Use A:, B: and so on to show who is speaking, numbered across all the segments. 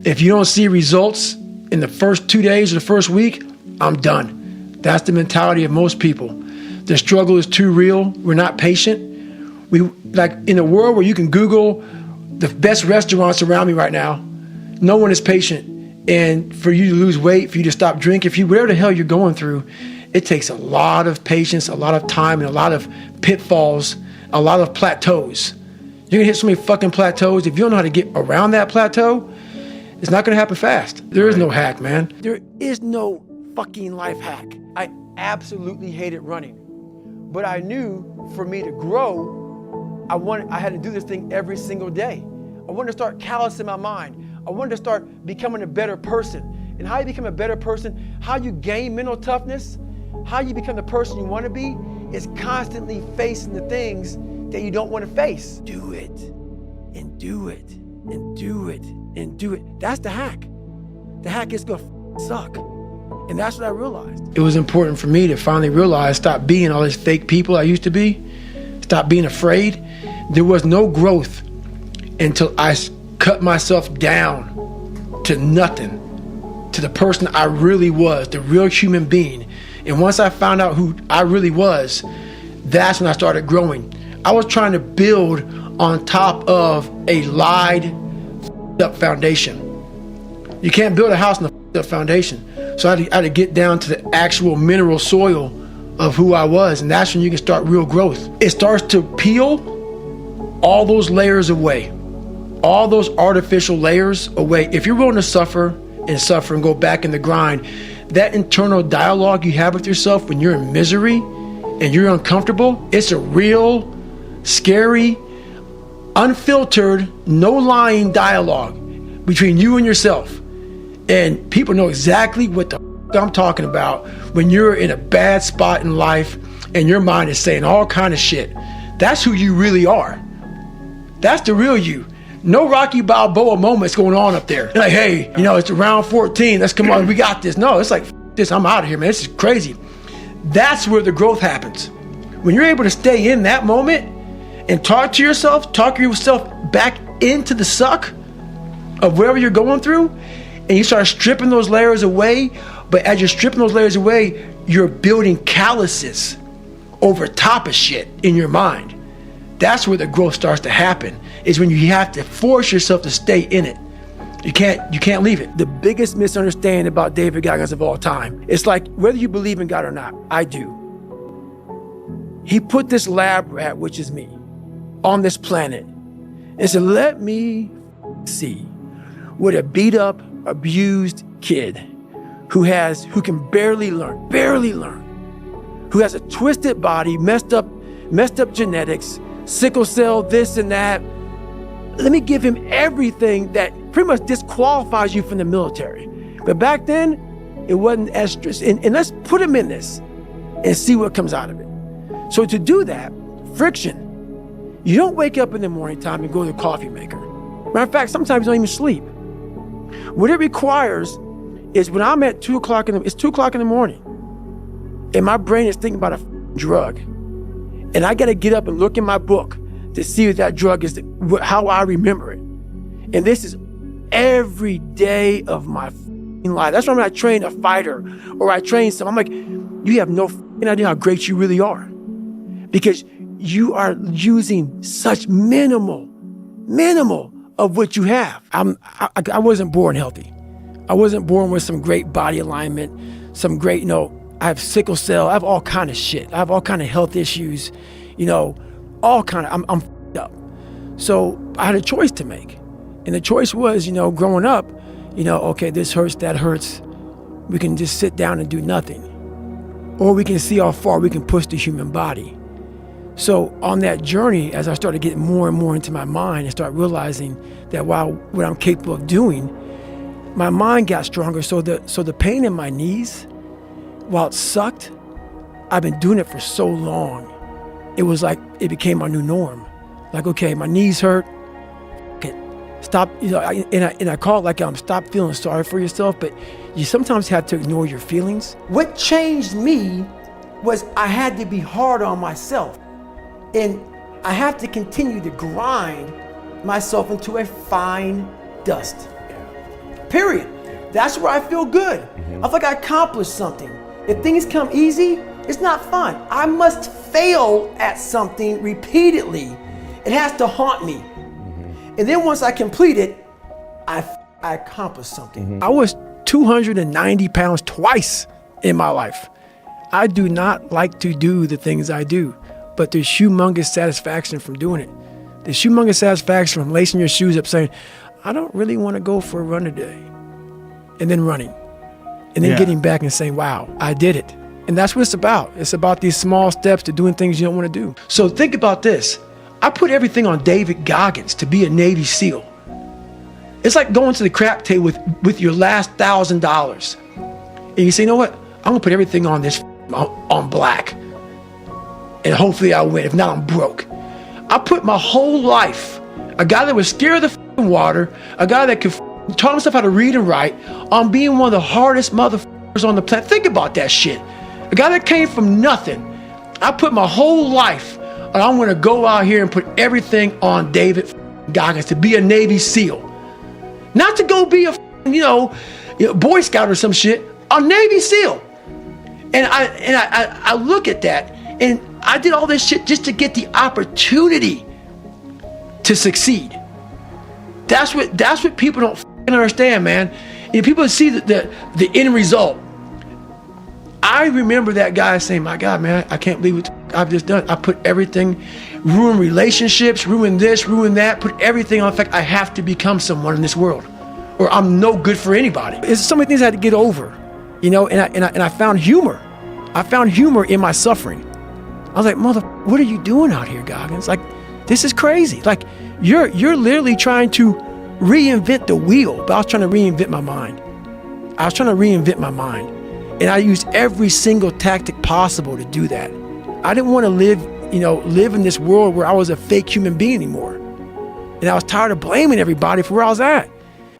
A: If you don't see results in the first 2 days or the first week, I'm done. That's the mentality of most people. The struggle is too real. We're not patient. We like in a world where you can Google the best restaurants around me right now, no one is patient. And for you to lose weight, for you to stop drinking, whatever the hell you're going through, it takes a lot of patience, a lot of time, and a lot of pitfalls, a lot of plateaus. You're gonna hit so many fucking plateaus. If you don't know how to get around that plateau, it's not gonna happen fast. There is no hack, man. There is no fucking life hack. I absolutely hated running. But I knew for me to grow, I had to do this thing every single day. I wanted to start callousing my mind. I wanted to start becoming a better person. And how you become a better person, how you gain mental toughness, how you become the person you want to be, is constantly facing the things that you don't want to face. Do it, and do it, and do it, and do it. That's the hack. The hack is gonna suck. And that's what I realized. It was important for me to finally realize, stop being all these fake people I used to be, stop being afraid. There was no growth until I cut myself down to nothing, to the person I really was, the real human being. And once I found out who I really was, that's when I started growing. I was trying to build on top of a lied up foundation. You can't build a house on a foundation. So I had to get down to the actual mineral soil of who I was, and that's when you can start real growth. It starts to peel all those layers away, all those artificial layers away. If you're willing to suffer and go back in the grind, that internal dialogue you have with yourself when you're in misery and you're uncomfortable, it's a real, scary, unfiltered, no lying dialogue between you and yourself. And people know exactly what the I'm talking about when you're in a bad spot in life and your mind is saying all kind of shit. That's who you really are. That's the real you. No Rocky Balboa moments going on up there. Like, hey, it's round 14. Let's come on. We got this. No, it's like, this. I'm out of here, man. This is crazy. That's where the growth happens. When you're able to stay in that moment and talk yourself back into the suck of wherever you're going through, and you start stripping those layers away. But as you're stripping those layers away, you're building calluses over top of shit in your mind. That's where the growth starts to happen, is when you have to force yourself to stay in it. You can't leave it. The biggest misunderstanding about David Goggins of all time, it's like whether you believe in God or not, I do. He put this lab rat, which is me, on this planet and said, let me see what a beat up, abused kid who can barely learn, who has a twisted body, messed up genetics, sickle cell, this and that. Let me give him everything that pretty much disqualifies you from the military. But back then, it wasn't estrus. And let's put him in this and see what comes out of it. So to do that, friction. You don't wake up in the morning time and go to the coffee maker. Matter of fact, sometimes you don't even sleep. What it requires is when I'm at 2 o'clock it's 2 o'clock in the morning, and my brain is thinking about a drug, and I got to get up and look in my book to see if that drug is how I remember it. And this is every day of my life. That's why when I train a fighter or I train someone, I'm like, you have no idea how great you really are, because you are using such minimal of what you have. I wasn't born healthy. I wasn't born with some great body alignment, some great, I have sickle cell, I have all kind of shit. I have all kind of health issues, all kind of, I'm f***ed up. So I had a choice to make. And the choice was, growing up, okay, this hurts, that hurts. We can just sit down and do nothing. Or we can see how far we can push the human body. So on that journey, as I started getting more and more into my mind and start realizing that what I'm capable of doing, my mind got stronger. So the pain in my knees, while it sucked, I've been doing it for so long. It was like it became my new norm. Like, okay, my knees hurt. Okay, stop. And I call it like stop feeling sorry for yourself. But you sometimes have to ignore your feelings. What changed me was I had to be hard on myself. And I have to continue to grind myself into a fine dust. period. That's where I feel good. I feel like I accomplished something. If things come easy, it's not fun. I must fail at something repeatedly. It has to haunt me. And then once I complete it, I accomplished something. I was 290 pounds twice in my life. I do not like to do the things I do, but there's humongous satisfaction from doing it. There's humongous satisfaction from lacing your shoes up saying, I don't really want to go for a run today. And then running. And then getting back and saying, wow, I did it. And that's what it's about. It's about these small steps to doing things you don't want to do. So think about this. I put everything on David Goggins to be a Navy SEAL. It's like going to the crap table with your last $1,000. And you say, you know what? I'm gonna put everything on this, on black. And hopefully I win. If not, I'm broke. I put my whole life, a guy that was scared of the water, a guy that could taught himself how to read and write, on being one of the hardest motherfuckers on the planet. Think about that shit. A guy that came from nothing. I put my whole life, and I'm gonna go out here and put everything on David Goggins to be a Navy SEAL. Not to go be a Boy Scout or some shit, a Navy SEAL. And I look at that, and I did all this shit just to get the opportunity to succeed. That's what people don't understand, man. If people see the end result. I remember that guy saying, my God, man, I can't believe what I've just done. I put everything, ruin relationships, ruin this, ruin that, put everything on. In fact, I have to become someone in this world, or I'm no good for anybody. There's so many things I had to get over, and I found humor. I found humor in my suffering. I was like, mother, what are you doing out here, Goggins? Like, this is crazy. Like, you're literally trying to reinvent the wheel, but I was trying to reinvent my mind. And I used every single tactic possible to do that. I didn't want to live in this world where I was a fake human being anymore. And I was tired of blaming everybody for where I was at.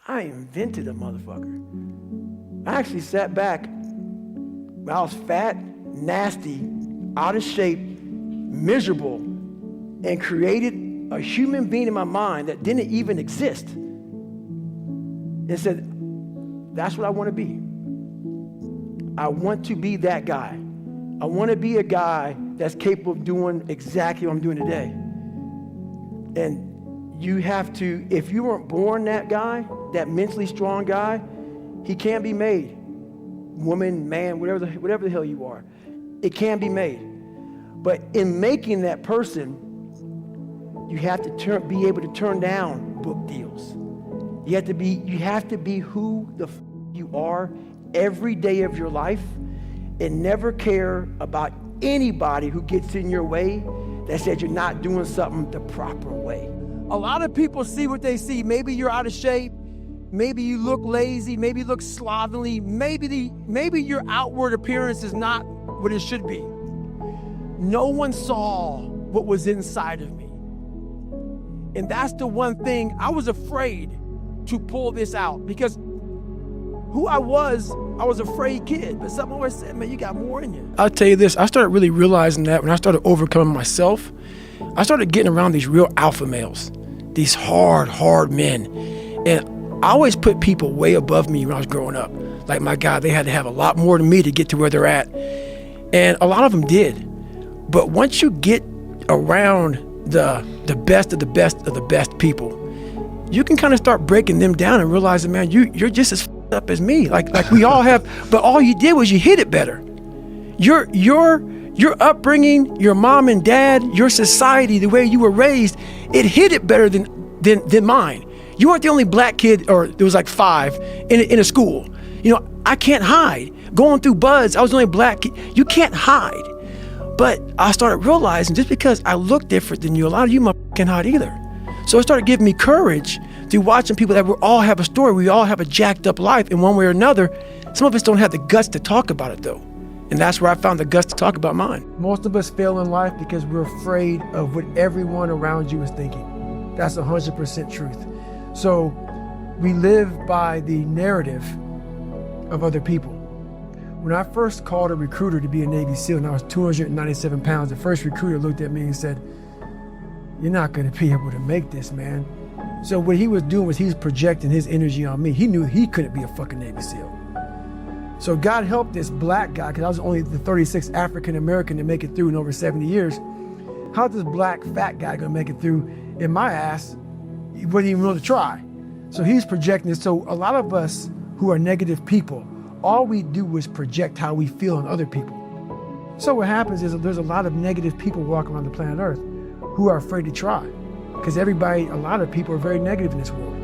A: I invented a motherfucker. I actually sat back when I was fat, nasty, out of shape, miserable, and created a human being in my mind that didn't even exist. And said, that's what I want to be. I want to be that guy. I want to be a guy that's capable of doing exactly what I'm doing today. And you have to, if you weren't born that guy, that mentally strong guy, he can be made. Woman, man, whatever the hell you are. It can be made. But in making that person, you have to be able to turn down book deals. You have to be who the you are every day of your life, and never care about anybody who gets in your way that says you're not doing something the proper way. A lot of people see what they see. Maybe you're out of shape. Maybe you look lazy. Maybe you look slovenly. Maybe your outward appearance is not what it should be. No one saw what was inside of me. And that's the one thing I was afraid to pull this out, because who I was afraid kid, but something always said, man, you got more in you. I'll tell you this, I started really realizing that when I started overcoming myself, I started getting around these real alpha males, these hard men. And I always put people way above me when I was growing up. Like, my God, they had to have a lot more than me to get to where they're at. And a lot of them did. But once you get around the best of the best of the best people, you can kind of start breaking them down and realizing, man, you're just as up as me. Like we all have, but all you did was you hit it better. Your upbringing, your mom and dad, your society, the way you were raised, it hit it better than mine. You weren't the only black kid, or there was like 5 in a school. I can't hide. Going through buds, I was the only black kid. You can't hide. But I started realizing, just because I look different than you, a lot of you can't hide either. So it started giving me courage through watching people that we all have a story. We all have a jacked up life in one way or another. Some of us don't have the guts to talk about it, though. And that's where I found the guts to talk about mine. Most of us fail in life because we're afraid of what everyone around you is thinking. That's 100% truth. So we live by the narrative of other people. When I first called a recruiter to be a Navy SEAL and I was 297 pounds, the first recruiter looked at me and said, "You're not going to be able to make this, man. So what he was doing was he was projecting his energy on me. He knew he couldn't be a fucking Navy SEAL. So God helped this black guy, because I was only the 36th African American to make it through in over 70 years. How's this black fat guy gonna make it through in my ass? He wouldn't even want to try. So he's projecting it. So a lot of us who are negative people, all we do is project how we feel on other people. So what happens is there's a lot of negative people walking around the planet Earth who are afraid to try. Because everybody, a lot of people are very negative in this world.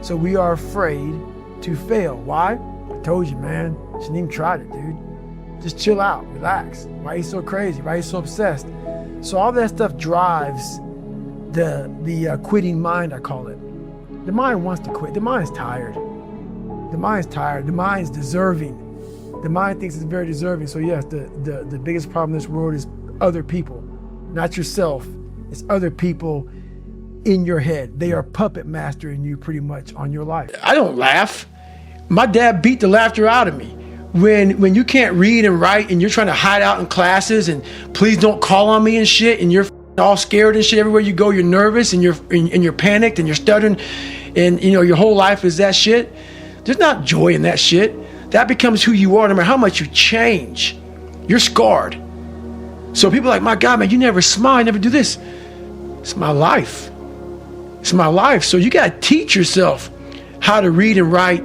A: So we are afraid to fail. Why? I told you, man. Shouldn't even try it, dude. Just chill out, relax. Why are you so crazy? Why are you so obsessed? So all that stuff drives the quitting mind, I call it. The mind wants to quit. The mind's tired. The mind's tired. The mind's deserving. The mind thinks it's very deserving. So yes, the biggest problem in this world is other people, not yourself. It's other people in your head. They are puppet mastering you pretty much on your life. I don't laugh. My dad beat the laughter out of me. When you can't read and write and you're trying to hide out in classes and please don't call on me and shit, and you're all scared and shit everywhere you go, you're nervous and you're panicked and you're stuttering, and you know your whole life is that shit. There's not joy in that shit. That becomes who you are no matter how much you change. You're scarred. So people are like, my God, man, you never smile, you never do this. It's my life. It's my life. So you got to teach yourself how to read and write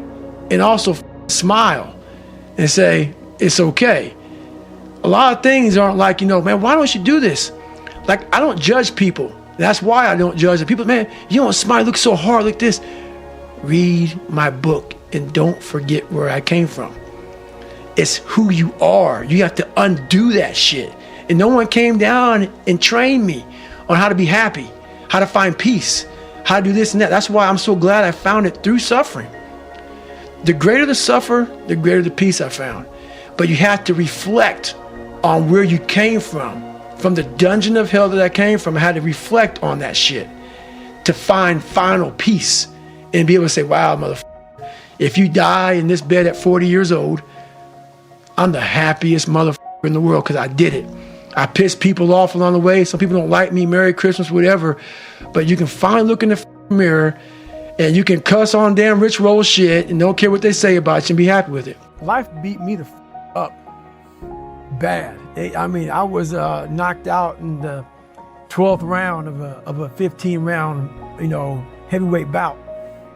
A: and also smile and say, it's okay. A lot of things aren't like, man, why don't you do this? Like, I don't judge people. That's why I don't judge people. Man, you don't smile, you look so hard like this. Read my book and don't forget where I came from. It's who you are. You have to undo that shit. And no one came down and trained me on how to be happy, how to find peace, how to do this and that. That's why I'm so glad I found it through suffering. The greater the suffer, the greater the peace I found. But you have to reflect on where you came from the dungeon of hell that I came from. I had to reflect on that shit to find final peace and be able to say, wow, motherfucker, if you die in this bed at 40 years old, I'm the happiest motherfucker in the world because I did it. I pissed people off along the way. Some people don't like me, Merry Christmas, whatever. But you can finally look in the mirror and you can cuss on damn Rich Roll shit and don't care what they say about you and be happy with it. Life beat me the up bad. I was knocked out in the 12th round of a 15-round, heavyweight bout.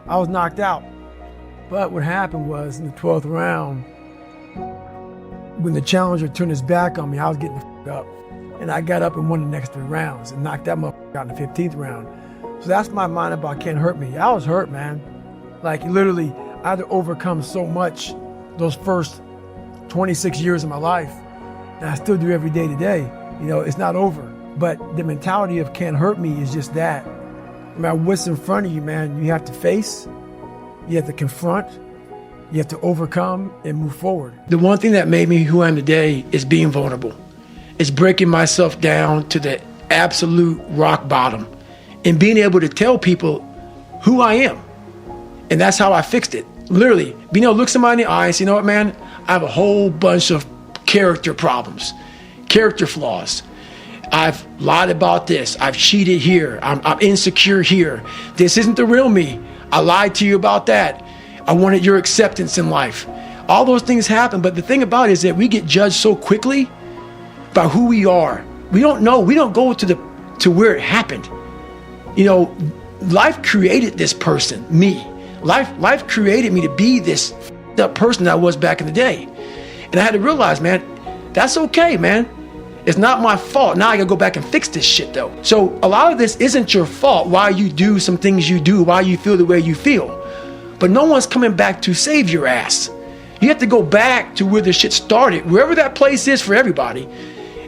A: I was knocked out. But what happened was in the 12th round, when the challenger turned his back on me, I was getting the up. And I got up and won the next 3 rounds and knocked that motherfucker out in the 15th round. So that's my mind about can't hurt me. I was hurt, man. Like literally, I had to overcome so much those first 26 years of my life. And I still do every day today. It's not over. But the mentality of can't hurt me is just that. No matter what's in front of you, man, you have to face, you have to confront, you have to overcome and move forward. The one thing that made me who I am today is being vulnerable. It's breaking myself down to the absolute rock bottom and being able to tell people who I am. And that's how I fixed it. Literally, being able to look somebody in the eye and say, you know what, man, I have a whole bunch of character problems, character flaws. I've lied about this. I've cheated here. I'm insecure here. This isn't the real me. I lied to you about that. I wanted your acceptance in life. All those things happen. But the thing about it is that we get judged so quickly by who we are. We don't know. We don't go to where it happened. Life created this person, me. Life created me to be this up person that I was back in the day. And I had to realize, man, that's okay, man. It's not my fault. Now I gotta go back and fix this shit though. So a lot of this isn't your fault, why you do some things you do, why you feel the way you feel. But no one's coming back to save your ass. You have to go back to where the shit started, wherever that place is for everybody,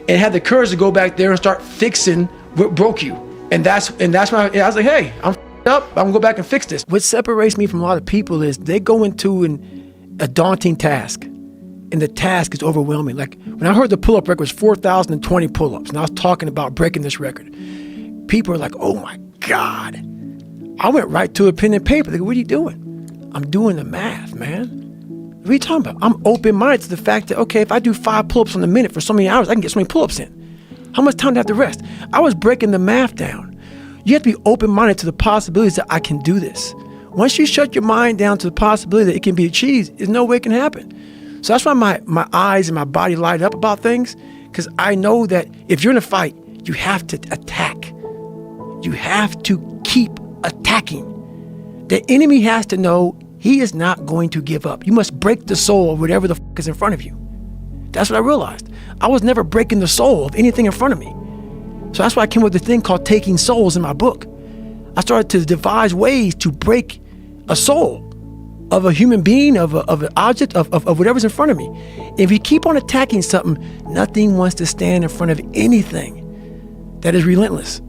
A: and have the courage to go back there and start fixing what broke you. And that's when I was like, hey, I'm up. I'm gonna go back and fix this. What separates me from a lot of people is they go into a daunting task, and the task is overwhelming. Like when I heard the pull-up record was 4,020 pull-ups, and I was talking about breaking this record, people are like, oh my God. I went right to a pen and paper. They go, what are you doing? I'm doing the math, man. What are you talking about? I'm open-minded to the fact that, okay, if I do 5 pull-ups in a minute for so many hours, I can get so many pull-ups in. How much time do I have to rest? I was breaking the math down. You have to be open-minded to the possibilities that I can do this. Once you shut your mind down to the possibility that it can be achieved, there's no way it can happen. So that's why my eyes and my body light up about things, because I know that if you're in a fight, you have to attack. You have to keep attacking. The enemy has to know he is not going to give up. You must break the soul of whatever the f is in front of you. That's what I realized. I was never breaking the soul of anything in front of me. So that's why I came up with the thing called Taking Souls in my book. I started to devise ways to break a soul of a human being, of an object, of whatever's in front of me. If you keep on attacking something, nothing wants to stand in front of anything that is relentless.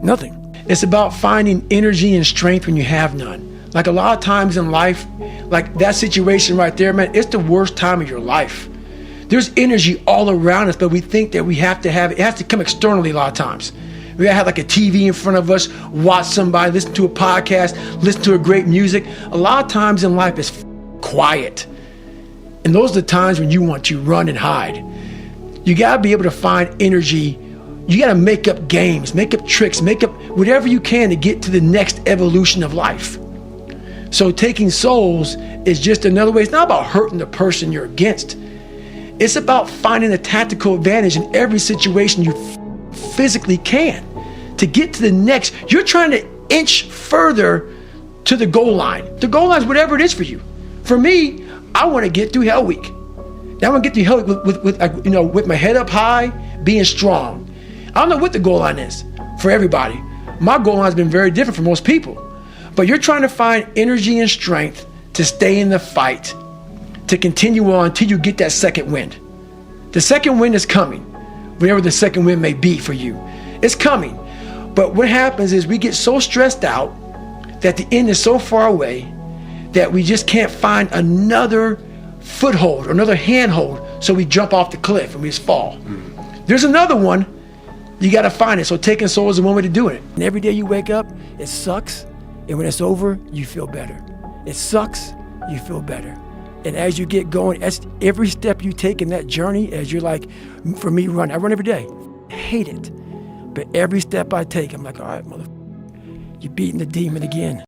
A: Nothing. It's about finding energy and strength when you have none. Like a lot of times in life, like that situation right there, man, it's the worst time of your life. There's energy all around us, but we think that we have to have it. It has to come externally a lot of times. We gotta have like a TV in front of us, watch somebody, listen to a podcast, listen to a great music. A lot of times in life it's quiet. And those are the times when you want to run and hide. You gotta be able to find energy. You gotta make up games, make up tricks, make up whatever you can to get to the next evolution of life. So taking souls is just another way. It's not about hurting the person you're against. It's about finding a tactical advantage in every situation you physically can to get to the next. You're trying to inch further to the goal line. The goal line is whatever it is for you. For me, I want to get through Hell Week. Now I want to get through Hell Week with my head up high, being strong. I don't know what the goal line is for everybody. My goal line has been very different for most people. But you're trying to find energy and strength to stay in the fight, to continue on until you get that second wind. The second wind is coming, whatever the second wind may be for you. It's coming. But what happens is we get so stressed out that the end is so far away that we just can't find another foothold or another handhold, so we jump off the cliff and we just fall. There's another one. You got to find it. So taking souls is one way to do it. And every day you wake up, it sucks. And when it's over, you feel better. It sucks, you feel better. And as you get going, as every step you take in that journey, as you're like, for me, I run every day. I hate it. But every step I take, I'm like, all right, motherfucker, you're beating the demon again.